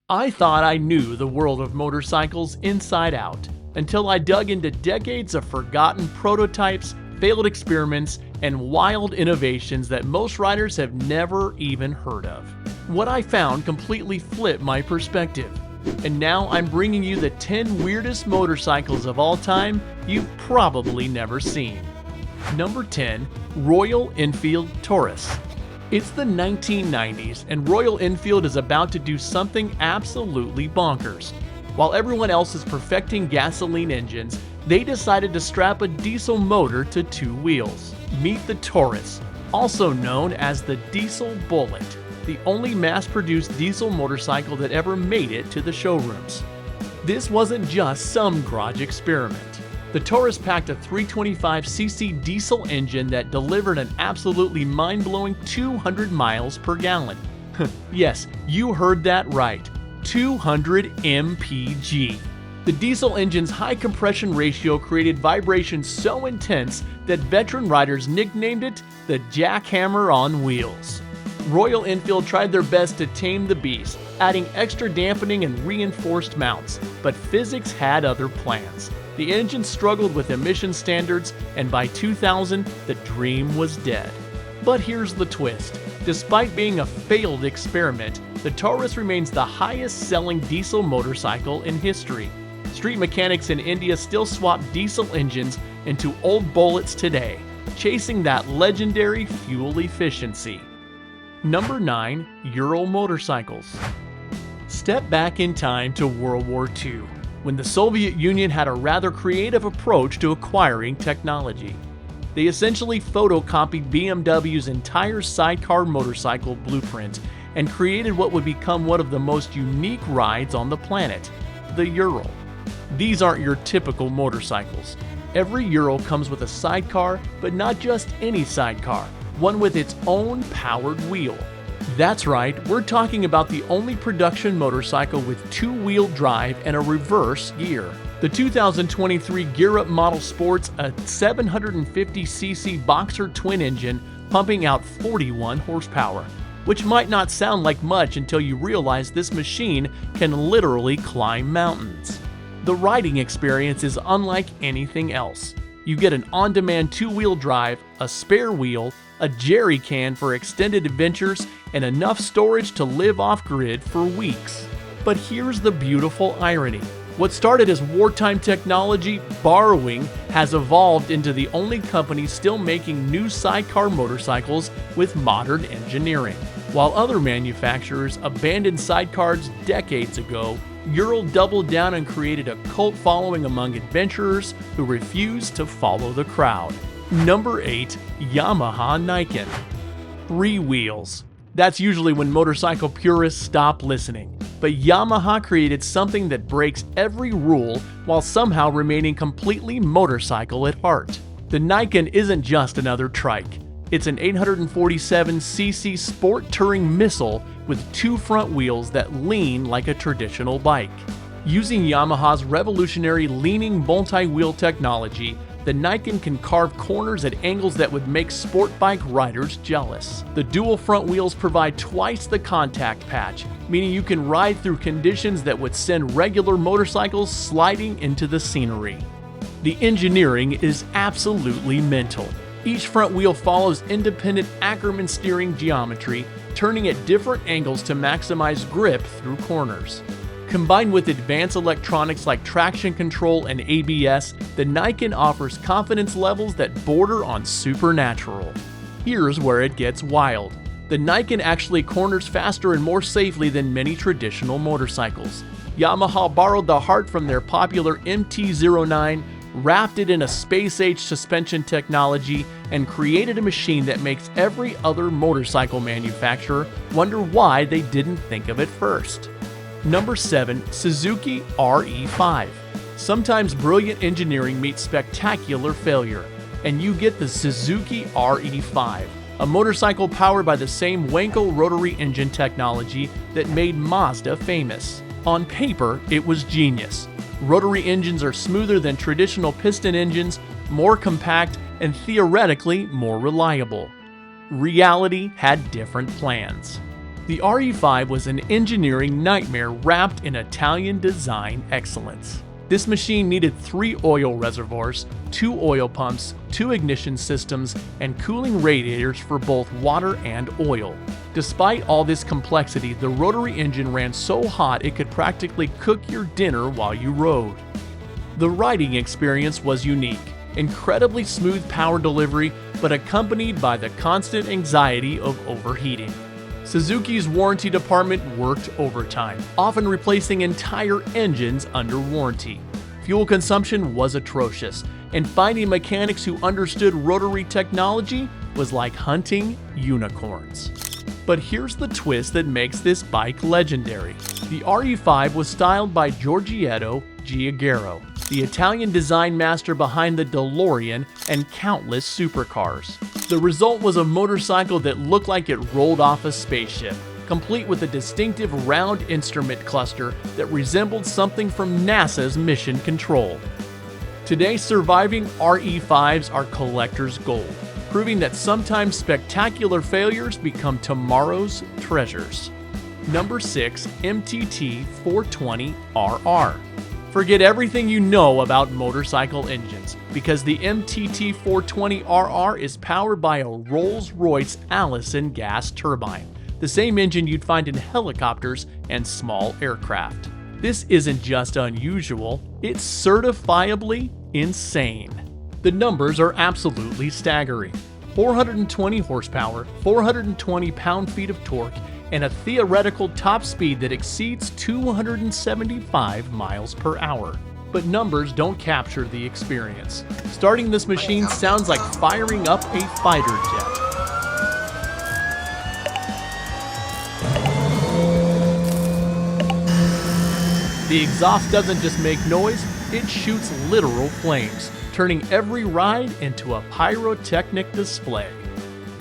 I thought I knew the world of motorcycles inside out until I dug into decades of forgotten prototypes, failed experiments, and wild innovations that most riders have never even heard of. What I found completely flipped my perspective, and now I'm bringing you the 10 weirdest motorcycles of all time you've probably never seen. Number 10. Royal Enfield Taurus. It's the 1990s, and Royal Enfield is about to do something absolutely bonkers. While everyone else is perfecting gasoline engines, they decided to strap a diesel motor to two wheels. Meet the Taurus, also known as the Diesel Bullet, the only mass-produced diesel motorcycle that ever made it to the showrooms. This wasn't just some garage experiment. The Taurus packed a 325cc diesel engine that delivered an absolutely mind-blowing 200 miles per gallon. Yes, you heard that right, 200 mpg. The diesel engine's high compression ratio created vibrations so intense that veteran riders nicknamed it the Jackhammer on Wheels. Royal Enfield tried their best to tame the beast, adding extra dampening and reinforced mounts, but physics had other plans. The engine struggled with emission standards, and by 2000, the dream was dead. But here's the twist. Despite being a failed experiment, the Taurus remains the highest-selling diesel motorcycle in history. Street mechanics in India still swap diesel engines into old bullets today, chasing that legendary fuel efficiency. Number 9. Ural Motorcycles. Step back in time to World War II, when the Soviet Union had a rather creative approach to acquiring technology. They essentially photocopied BMW's entire sidecar motorcycle blueprint and created what would become one of the most unique rides on the planet, the Ural. These aren't your typical motorcycles. Every Ural comes with a sidecar, but not just any sidecar, one with its own powered wheel. That's right, we're talking about the only production motorcycle with two-wheel drive and a reverse gear. The 2023 Gear Up model sports a 750cc Boxer twin engine pumping out 41 horsepower, which might not sound like much until you realize this machine can literally climb mountains. The riding experience is unlike anything else. You get an on-demand two-wheel drive, a spare wheel, a jerry can for extended adventures, and enough storage to live off-grid for weeks. But here's the beautiful irony. What started as wartime technology borrowing has evolved into the only company still making new sidecar motorcycles with modern engineering. While other manufacturers abandoned sidecars decades ago, Ural doubled down and created a cult following among adventurers who refused to follow the crowd. Number 8. Yamaha Niken. Three wheels. That's usually when motorcycle purists stop listening. But Yamaha created something that breaks every rule while somehow remaining completely motorcycle at heart. The Niken isn't just another trike. It's an 847cc sport touring missile with two front wheels that lean like a traditional bike. Using Yamaha's revolutionary leaning multi-wheel technology, the Niken can carve corners at angles that would make sport bike riders jealous. The dual front wheels provide twice the contact patch, meaning you can ride through conditions that would send regular motorcycles sliding into the scenery. The engineering is absolutely mental. Each front wheel follows independent Ackerman steering geometry, turning at different angles to maximize grip through corners. Combined with advanced electronics like traction control and ABS, the Niken offers confidence levels that border on supernatural. Here's where it gets wild. The Niken actually corners faster and more safely than many traditional motorcycles. Yamaha borrowed the heart from their popular MT-09, wrapped it in a space-age suspension technology, and created a machine that makes every other motorcycle manufacturer wonder why they didn't think of it first. Number 7. Suzuki RE5. Sometimes brilliant engineering meets spectacular failure, and you get the Suzuki RE5, a motorcycle powered by the same Wankel rotary engine technology that made Mazda famous. On paper, it was genius. Rotary engines are smoother than traditional piston engines, more compact, and theoretically more reliable. Reality had different plans. The RE5 was an engineering nightmare wrapped in Italian design excellence. This machine needed 3 oil reservoirs, 2 oil pumps, 2 ignition systems, and cooling radiators for both water and oil. Despite all this complexity, the rotary engine ran so hot it could practically cook your dinner while you rode. The riding experience was unique, incredibly smooth power delivery, but accompanied by the constant anxiety of overheating. Suzuki's warranty department worked overtime, often replacing entire engines under warranty. Fuel consumption was atrocious, and finding mechanics who understood rotary technology was like hunting unicorns. But here's the twist that makes this bike legendary. The RE5 was styled by Giorgetto Giugiaro, the Italian design master behind the DeLorean and countless supercars. The result was a motorcycle that looked like it rolled off a spaceship, complete with a distinctive round instrument cluster that resembled something from NASA's mission control. Today, surviving RE5s are collector's gold, proving that sometimes spectacular failures become tomorrow's treasures. Number 6, MTT 420RR. Forget everything you know about motorcycle engines, because the MTT 420RR is powered by a Rolls-Royce Allison gas turbine, the same engine you'd find in helicopters and small aircraft. This isn't just unusual, it's certifiably insane. The numbers are absolutely staggering. 420 horsepower, 420 pound-feet of torque, and a theoretical top speed that exceeds 275 miles per hour. But numbers don't capture the experience. Starting this machine sounds like firing up a fighter jet. The exhaust doesn't just make noise, it shoots literal flames, turning every ride into a pyrotechnic display.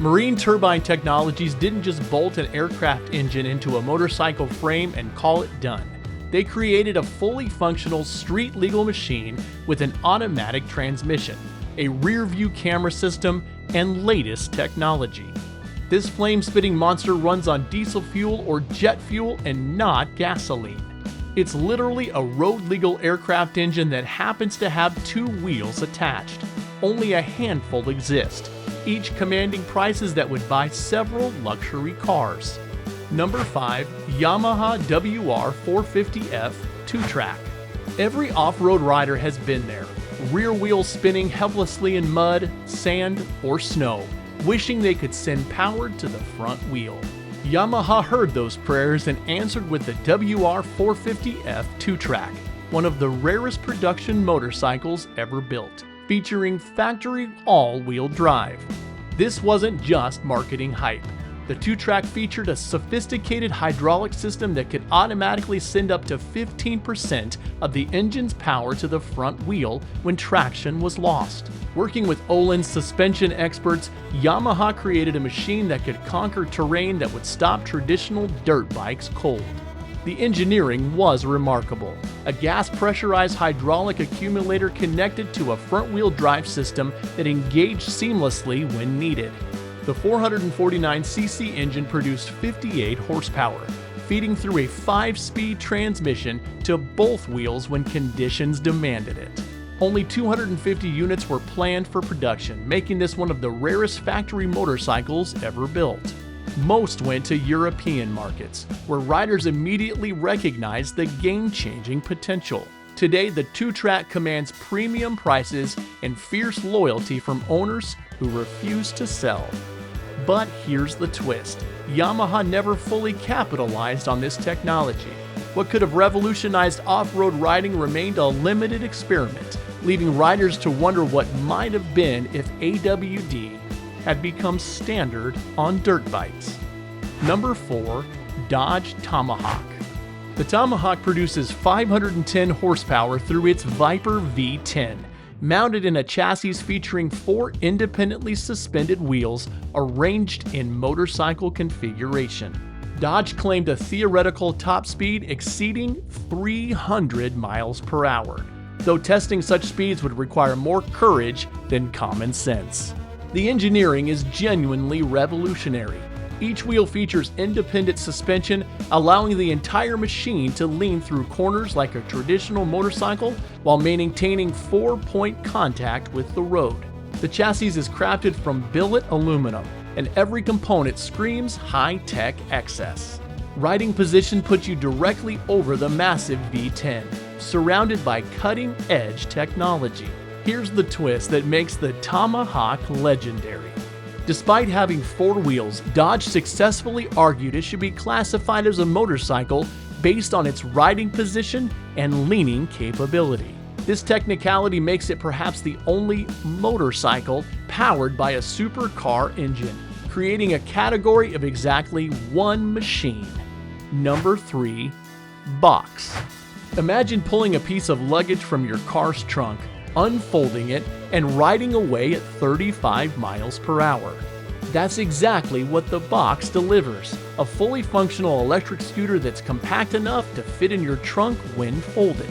Marine Turbine Technologies didn't just bolt an aircraft engine into a motorcycle frame and call it done. They created a fully functional street-legal machine with an automatic transmission, a rear-view camera system, and latest technology. This flame-spitting monster runs on diesel fuel or jet fuel and not gasoline. It's literally a road-legal aircraft engine that happens to have 2 wheels attached. Only a handful exist, each commanding prices that would buy several luxury cars. Number 5, Yamaha WR450F 2-track. Every off-road rider has been there, rear wheels spinning helplessly in mud, sand, or snow, wishing they could send power to the front wheel. Yamaha heard those prayers and answered with the WR450F 2-track, one of the rarest production motorcycles ever built, featuring factory all-wheel drive. This wasn't just marketing hype. The 2-track featured a sophisticated hydraulic system that could automatically send up to 15% of the engine's power to the front wheel when traction was lost. Working with Öhlins suspension experts, Yamaha created a machine that could conquer terrain that would stop traditional dirt bikes cold. The engineering was remarkable. A gas-pressurized hydraulic accumulator connected to a front-wheel drive system that engaged seamlessly when needed. The 449cc engine produced 58 horsepower, feeding through a 5-speed transmission to both wheels when conditions demanded it. Only 250 units were planned for production, making this one of the rarest factory motorcycles ever built. Most went to European markets, where riders immediately recognized the game-changing potential. Today, the 2-track commands premium prices and fierce loyalty from owners who refuse to sell. But here's the twist. Yamaha never fully capitalized on this technology. What could have revolutionized off-road riding remained a limited experiment, leaving riders to wonder what might have been if AWD had become standard on dirt bikes. Number 4, Dodge Tomahawk. The Tomahawk produces 510 horsepower through its Viper V10, mounted in a chassis featuring 4 independently suspended wheels arranged in motorcycle configuration. Dodge claimed a theoretical top speed exceeding 300 miles per hour, though testing such speeds would require more courage than common sense. The engineering is genuinely revolutionary. Each wheel features independent suspension, allowing the entire machine to lean through corners like a traditional motorcycle while maintaining 4-point contact with the road. The chassis is crafted from billet aluminum, and every component screams high-tech excess. Riding position puts you directly over the massive V10, surrounded by cutting-edge technology. Here's the twist that makes the Tomahawk legendary. Despite having 4 wheels, Dodge successfully argued it should be classified as a motorcycle based on its riding position and leaning capability. This technicality makes it perhaps the only motorcycle powered by a supercar engine, creating a category of exactly one machine. Number 3. Box. Imagine pulling a piece of luggage from your car's trunk, unfolding it, and riding away at 35 miles per hour. That's exactly what the Box delivers, a fully functional electric scooter that's compact enough to fit in your trunk when folded.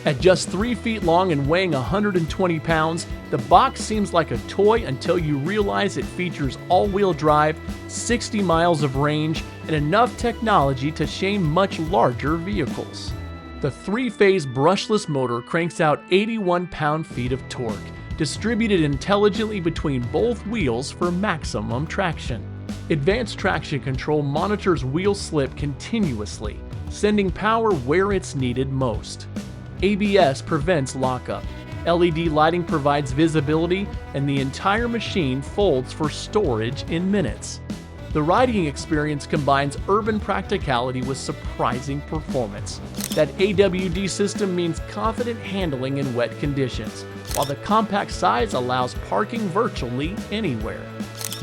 At just 3 feet long and weighing 120 pounds, the Box seems like a toy until you realize it features all-wheel drive, 60 miles of range, and enough technology to shame much larger vehicles. The 3-phase brushless motor cranks out 81 pound-feet of torque, distributed intelligently between both wheels for maximum traction. Advanced traction control monitors wheel slip continuously, sending power where it's needed most. ABS prevents lockup, LED lighting provides visibility, and the entire machine folds for storage in minutes. The riding experience combines urban practicality with surprising performance. That AWD system means confident handling in wet conditions, while the compact size allows parking virtually anywhere.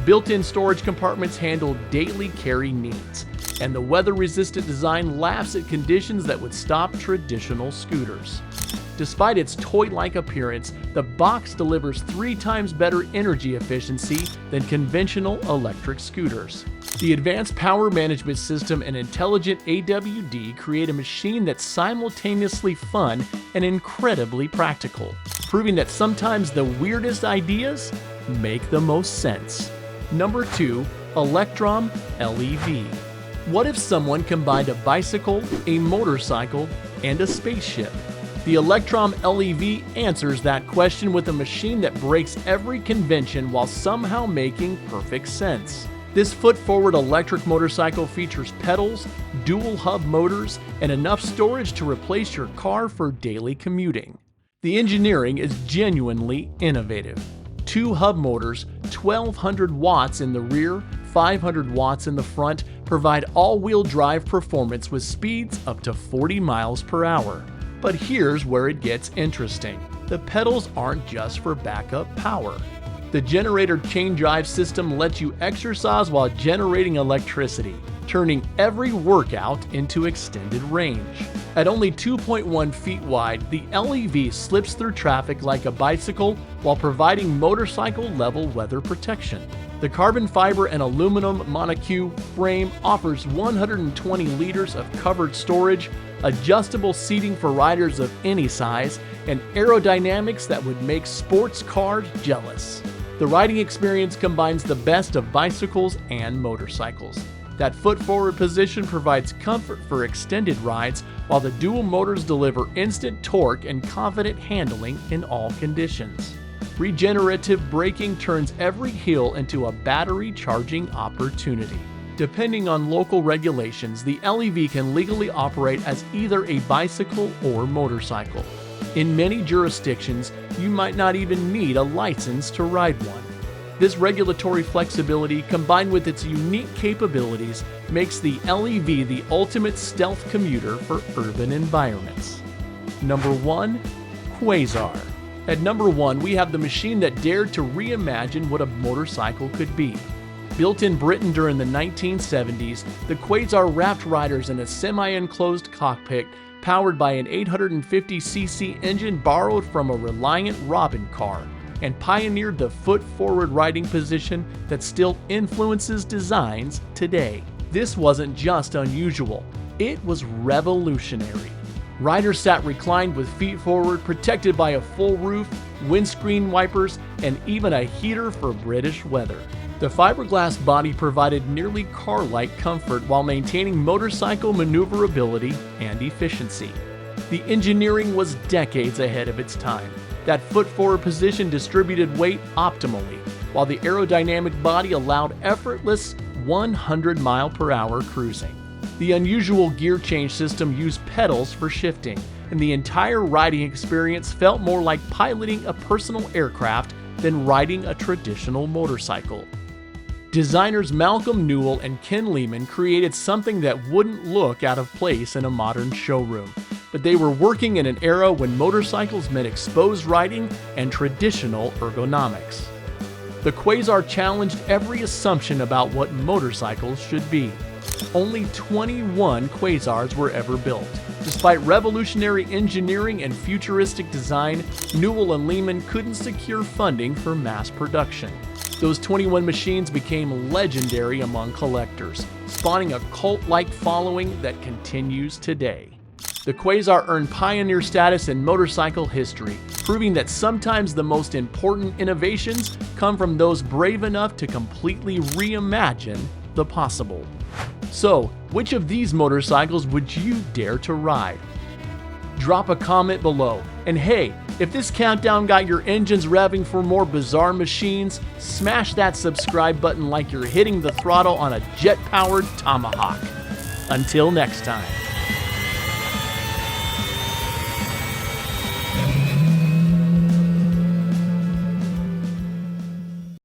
Built-in storage compartments handle daily carry needs, and the weather-resistant design laughs at conditions that would stop traditional scooters. Despite its toy-like appearance, the Box delivers 3 times better energy efficiency than conventional electric scooters. The advanced power management system and intelligent AWD create a machine that's simultaneously fun and incredibly practical, proving that sometimes the weirdest ideas make the most sense. Number 2. Electrom LEV. What if someone combined a bicycle, a motorcycle, and a spaceship? The Electrom LEV answers that question with a machine that breaks every convention while somehow making perfect sense. This foot-forward electric motorcycle features pedals, dual hub motors, and enough storage to replace your car for daily commuting. The engineering is genuinely innovative. 2 hub motors, 1200 watts in the rear, 500 watts in the front, provide all-wheel drive performance with speeds up to 40 miles per hour. But here's where it gets interesting. The pedals aren't just for backup power. The generator chain drive system lets you exercise while generating electricity, turning every workout into extended range. At only 2.1 feet wide, the LEV slips through traffic like a bicycle while providing motorcycle-level weather protection. The carbon fiber and aluminum monocoque frame offers 120 liters of covered storage, adjustable seating for riders of any size, and aerodynamics that would make sports cars jealous. The riding experience combines the best of bicycles and motorcycles. That foot-forward position provides comfort for extended rides, while the dual motors deliver instant torque and confident handling in all conditions. Regenerative braking turns every hill into a battery charging opportunity. Depending on local regulations, the LEV can legally operate as either a bicycle or motorcycle. In many jurisdictions, you might not even need a license to ride one. This regulatory flexibility, combined with its unique capabilities, makes the LEV the ultimate stealth commuter for urban environments. Number 1. Quasar. At number 1, we have the machine that dared to reimagine what a motorcycle could be. Built in Britain during the 1970s, the Quasar wrapped riders in a semi-enclosed cockpit powered by an 850cc engine borrowed from a Reliant Robin car, and pioneered the foot-forward riding position that still influences designs today. This wasn't just unusual, it was revolutionary. Riders sat reclined with feet forward, protected by a full roof, windscreen wipers, and even a heater for British weather. The fiberglass body provided nearly car-like comfort while maintaining motorcycle maneuverability and efficiency. The engineering was decades ahead of its time. That foot-forward position distributed weight optimally, while the aerodynamic body allowed effortless 100-mile-per-hour cruising. The unusual gear change system used pedals for shifting, and the entire riding experience felt more like piloting a personal aircraft than riding a traditional motorcycle. Designers Malcolm Newell and Ken Lehman created something that wouldn't look out of place in a modern showroom, but they were working in an era when motorcycles meant exposed riding and traditional ergonomics. The Quasar challenged every assumption about what motorcycles should be. Only 21 Quasars were ever built. Despite revolutionary engineering and futuristic design, Newell and Lehman couldn't secure funding for mass production. Those 21 machines became legendary among collectors, spawning a cult-like following that continues today. The Quasar earned pioneer status in motorcycle history, proving that sometimes the most important innovations come from those brave enough to completely reimagine the possible. So, which of these motorcycles would you dare to ride? Drop a comment below. And hey, if this countdown got your engines revving for more bizarre machines, smash that subscribe button like you're hitting the throttle on a jet-powered Tomahawk. Until next time.